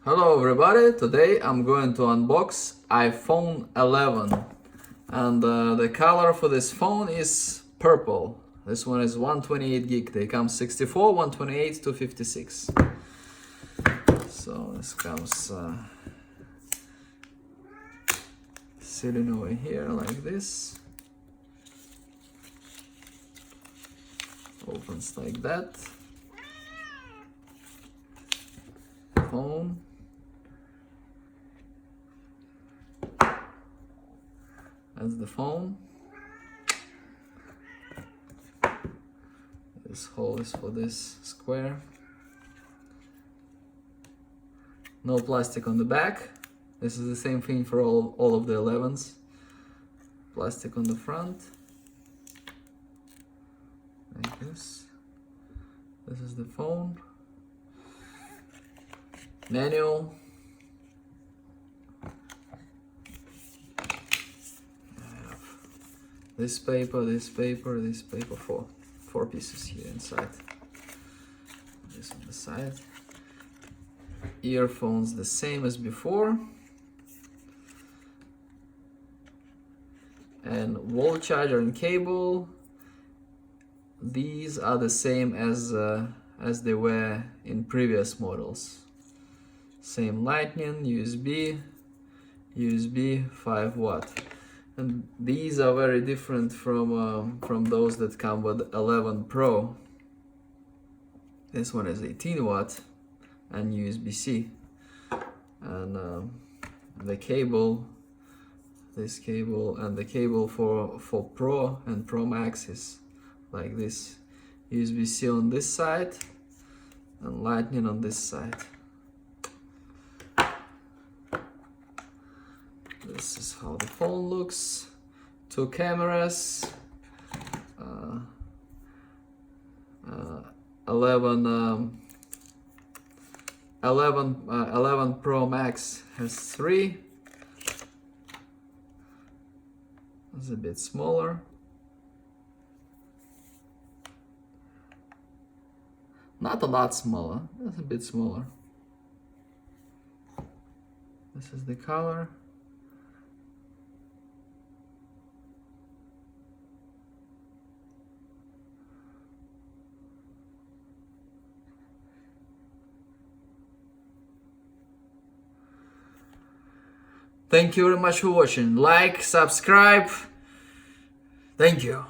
Hello everybody, today I'm going to unbox iPhone 11 and the color for this phone is purple. This one is 128 gig, they come 64, 128, 256. So this comes sitting over here like this. Opens like that. Phone. That's the phone. This hole is for this square. No plastic on the back. This is the same thing for all of the 11s. Plastic on the front. Like this. This is the phone. Manual. This paper, this paper, this paper, four pieces here inside. This on the side. Earphones the same as before. And wall charger and cable. These are the same as they were in previous models. Same lightning, USB 5 watt. And these are very different from those that come with 11 Pro. This one is 18 watt and USB-C. And the cable, this cable and the cable for Pro and Pro Max is like this. USB-C on this side and lightning on this side. This is how the phone looks. Two cameras. 11 Pro Max has 3. It's a bit smaller. Not a lot smaller. It's a bit smaller. This is the color. Thank you very much for watching. Like, subscribe. Thank you.